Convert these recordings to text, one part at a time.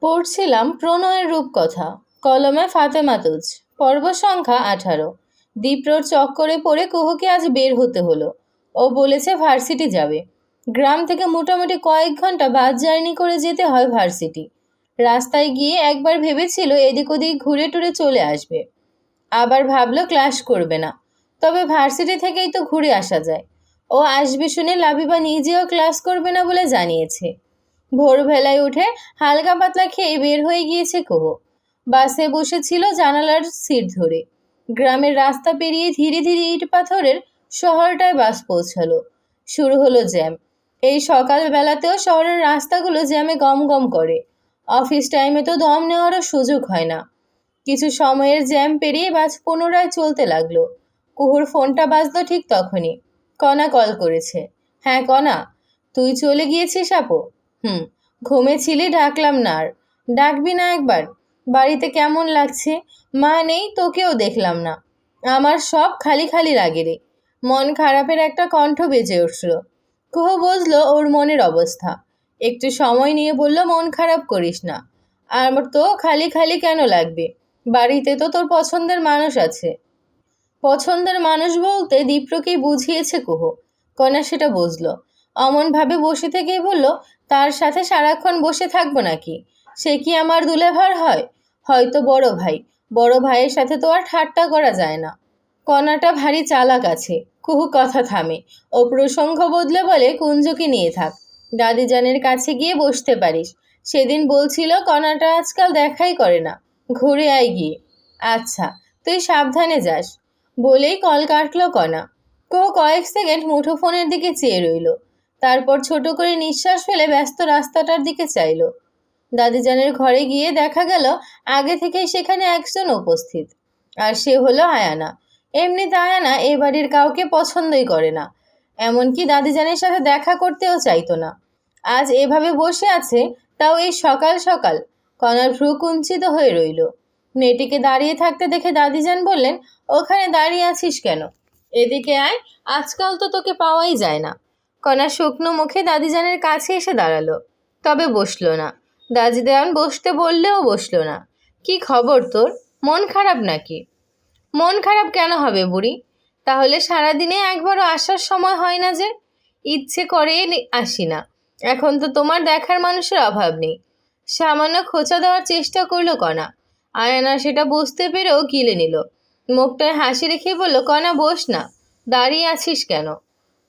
পড়ছিলাম প্রণয়ের রূপকথা, কলমে ফাতেমা তুজ, পর্ব সংখ্যা 18। দীপ্রর চক্করে পড়ে কুহুকে আজ বের হতে হলো। ও বলেছে ভার্সিটি যাবে। গ্রাম থেকে মোটামুটি কয়েক ঘন্টা বাস জার্নি করে যেতে হয় ভার্সিটি। রাস্তায় গিয়ে একবার ভেবেছিল এদিক ওদিক ঘুরে টুরে চলে আসবে, আবার ভাবলো ক্লাস করবে না। তবে ভার্সিটি থেকেই তো ঘুরে আসা যায়। ও আসবে শুনে লাবিবা নিজেও ক্লাস করবে না বলে জানিয়েছে। ভোরবেলায় উঠে হালকা পাতলা খেয়ে বের হয়ে গিয়েছে কুহু। বাসে বসেছিল জানালার সিট ধরে। গ্রামের রাস্তা পেরিয়ে ধীরে ধীরে ইট পাথরের শহরটায় বাস পৌঁছালো। শুরু হলো জ্যাম। এই সকালবেলাতেও শহরের রাস্তাগুলো জ্যামে গম গম করে। অফিস টাইমে তো দম নেওয়ারও সুযোগ হয় না। কিছু সময়ের জ্যাম পেরিয়ে বাস পুনরায় চলতে লাগলো। কুহুর ফোনটা বাজলো ঠিক তখনই। কণা কল করেছে। হ্যাঁ কণা, তুই চলে গিয়েছিস আপু? হুম। ঘুমেছিলি, ডাকলাম না আর। ডাকবি না একবার? বাড়িতে কেমন লাগছে? মা নেই, তোকেও দেখলাম না। আমার সব খালি খালি লাগে রে। মন খারাপের একটা কণ্ঠ বেজে উঠল। কুহু বুঝলো ওর মনের অবস্থা। একটু সময় নিয়ে বলল, মন খারাপ করিস না। আমার তো খালি খালি কেন লাগবে? বাড়িতে তো তোর পছন্দের মানুষ আছে। পছন্দের মানুষ বলতে দীপ্রকেই বুঝিয়েছে কুহু। কণা সেটা বুঝলো। অমনভাবে বসে থেকেই বলল, তার সাথে সারাক্ষণ বসে থাকবো নাকি? সে কি আমার দুলেভার হয়? হয়তো বড় ভাই। বড় ভাইয়ের সাথে তো আর ঠাট্টা করা যায় না। কণাটা ভারী চালাক আছে। কুহু কথা থামে। ও প্রসঙ্গ বদলে বলে, কুঞ্জকে নিয়ে থাক। দাদিজানের কাছে গিয়ে বসতে পারিস। সেদিন বলছিল কণাটা আজকাল দেখাই করে না। ঘুরে আয় গিয়ে। আচ্ছা, তুই সাবধানে যাস। বলেই কল কাটলো কণা। কয়েক সেকেন্ড মুঠোফোনের দিকে চেয়ে রইল। তারপর ছোট করে নিঃশ্বাস ফেলে ব্যস্ত রাস্তাটার দিকে চাইল। দাদিজানের ঘরে গিয়ে দেখা গেল আগে থেকেই সেখানে একজন উপস্থিত। আর সে হলো আয়ানা। এমনিতে আয়ানা এ বাড়ির কাউকে পছন্দই করে না। এমনকি দাদিজানের সাথে দেখা করতেও চাইতো না। আজ এভাবে বসে আছে, তাও এই সকাল সকাল। কণার ভ্রু কুঞ্চিত হয়ে রইল। মেয়েটিকে দাঁড়িয়ে থাকতে দেখে দাদিজান বললেন, ওখানে দাঁড়িয়ে আছিস কেন? এদিকে আয়, আজকাল তো তোকে পাওয়াই যায় না। কণা শুকনো মুখে দাদিজানের কাছে এসে দাঁড়ালো, তবে বসলো না। দাদিজান বসতে বললেও বসলো না। কি খবর তোর? মন খারাপ নাকি? মন খারাপ কেন হবে বুড়ি? তাহলে সারাদিনে একবারও আসার সময় হয় না যে? ইচ্ছে করে আসি না। এখন তো তোমার দেখার মানুষের অভাব নেই। সামান্য খোঁচা দেওয়ার চেষ্টা করলো কণা। আয়ানা সেটা বুঝতে পেরেও গিলে নিল। মুখটায় হাসি রেখে বলল, কণা বস না। দাঁড়িয়ে আছিস কেন?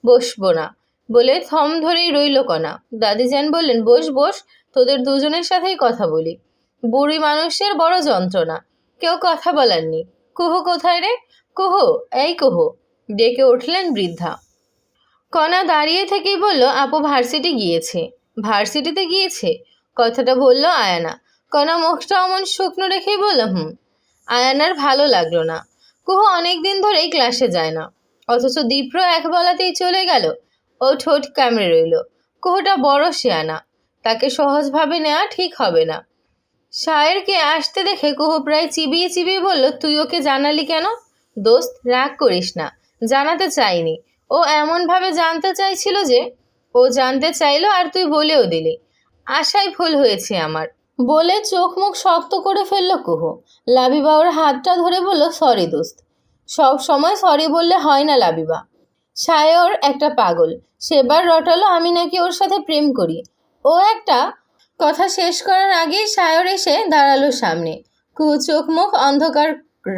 বসবো না বলে থম ধরেই রইল কণা। দাদিজান বললেন, বস বস, তোদের দুজনের সাথেই কথা বলি। বুড়ি মানুষের বড় যন্ত্রণা, কেউ কথা বলার নেই। কুহু কোথায় রে? কুহু, এই কুহু, ডেকে উঠলেন বৃদ্ধা। কণা দাঁড়িয়ে থেকেই বলল, আপু ভার্সিটি গিয়েছে। ভার্সিটিতে গিয়েছে? কথাটা বলল আয়ানা। কণা মুখটা অমন শুকনো রেখেই বলল, হুম। আয়ানার ভালো লাগলো না। কুহু অনেকদিন ধরেই ক্লাসে যায় না, অথচ দীপ্র এক বেলাতেই চলে গেল। ও ঠোঁট কামড়ে রইল। কুহুটা বড় শেয়ানা, তাকে সহজভাবে নেওয়া ঠিক হবে না। শায়েরকে আসতে দেখে কুহু প্রায় চিবিয়ে চিবিয়ে বলল, তুই ওকে জানালি কেন? দোস্ত, রাগ করিস না, জানাতে চাইনি। ও এমনভাবে জানতে চাইছিল যে। ও জানতে চাইলো আর তুই বলেও দিলি। আশায় ভুল হয়েছে আমার। বলে চোখ মুখ শক্ত করে ফেলল কুহু। লাবিবা ওর হাতটা ধরে বলল, সরি দোস্ত। সব সময় সরি বললে হয় না লাবিবা। শায়র একটা পাগল। সেবার রটালো আমি নাকি ওর সাথে প্রেম করি। ও একটা। কথা শেষ করার আগেই শায়র এসে দাঁড়ালো সামনে। কুহু চোখ মুখ অন্ধকার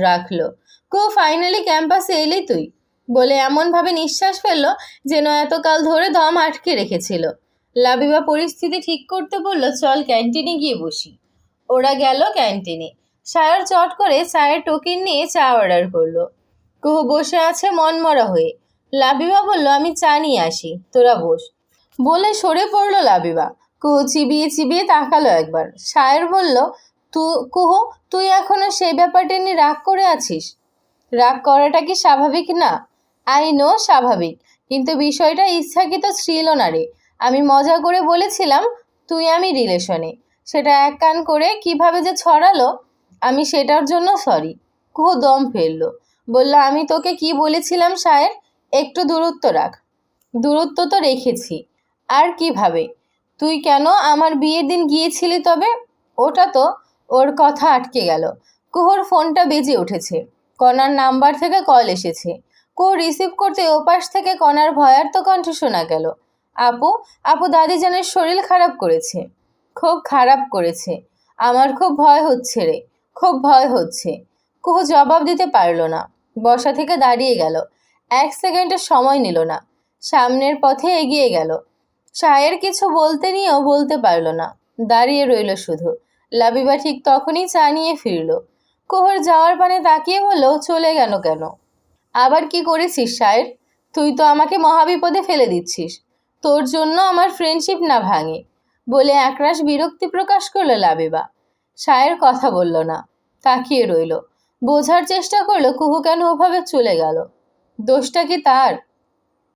রাখলো। কুহু, ফাইনালি ক্যাম্পাসে এলি তুই? বলে এমনভাবে নিঃশ্বাস ফেললো যেন এতকাল ধরে দম আটকে রেখেছিল। লাবিবা পরিস্থিতি ঠিক করতে বলল, চল ক্যান্টিনে গিয়ে বসি। ওরা গেল ক্যান্টিনে। শায়র চট করে চায়ের টোকেন নিয়ে চা অর্ডার করলো। কুহু বসে আছে মনমরা হয়ে। লাবিবা বলল, আমি চা নিয়ে আসি, তোরা বস। বলে সরে পড়লো লাবিবা। কুহু চিবিয়ে চিবিয়ে তাকালো একবার। শায়ের বলল, কুহু, তুই এখনো সেই ব্যাপারটা নিয়ে রাগ করে আছিস? রাগ করাটা কি স্বাভাবিক না? আই নো স্বাভাবিক, কিন্তু বিষয়টা ইচ্ছাকৃত ছিল না রে। আমি মজা করে বলেছিলাম তুই আমি রিলেশনে। সেটা এক কান করে কিভাবে যে ছড়ালো, আমি সেটার জন্য সরি। কুহু দম ফেললো। বলল, আমি তোকে কি বলেছিলাম শায়ের? একটু দূরত্ব রাখ। দূরত্ব তো রেখেছি। আর কিভাবে? তুই কেন আমার বিয়ের দিন গিয়েছিলি তবে? ওটা তো ওর কথা আটকে গেল। কুহুর ফোনটা বেজে উঠেছে। কণার নাম্বার থেকে কল এসেছে। কুহু রিসিভ করতে ওপাশ থেকে কণার ভয়ার্ত কণ্ঠ শোনা গেল। আপু, আপু দাদিজানের শরীর খারাপ করেছে। খুব খারাপ করেছে। আমার খুব ভয় হচ্ছে রে, খুব ভয় হচ্ছে। কুহু জবাব দিতে পারল না। বসা থেকে দাঁড়িয়ে গেল। 1 সেকেন্ডের সময় নিল না। সামনের পথে এগিয়ে গেল। সায়ের কিছু বলতে নিয়েও বলতে পারল না। দাঁড়িয়ে রইল শুধু। লাবিবা ঠিক তখনই চা নিয়ে ফিরল। কুহুর যাওয়ার পানে তাকিয়ে বলল, চলে গেল কেন? আবার কি করেছিস সায়ের? তুই তো আমাকে মহাবিপদে ফেলে দিচ্ছিস। তোর জন্য আমার ফ্রেন্ডশিপ না ভাঙে, বলে একরাশ বিরক্তি প্রকাশ করলো লাবিবা। সায়ের কথা বলল না, তাকিয়ে রইল। বোঝার চেষ্টা করলো কুহু কেন ওভাবে চলে গেল। দোষটা কি তার?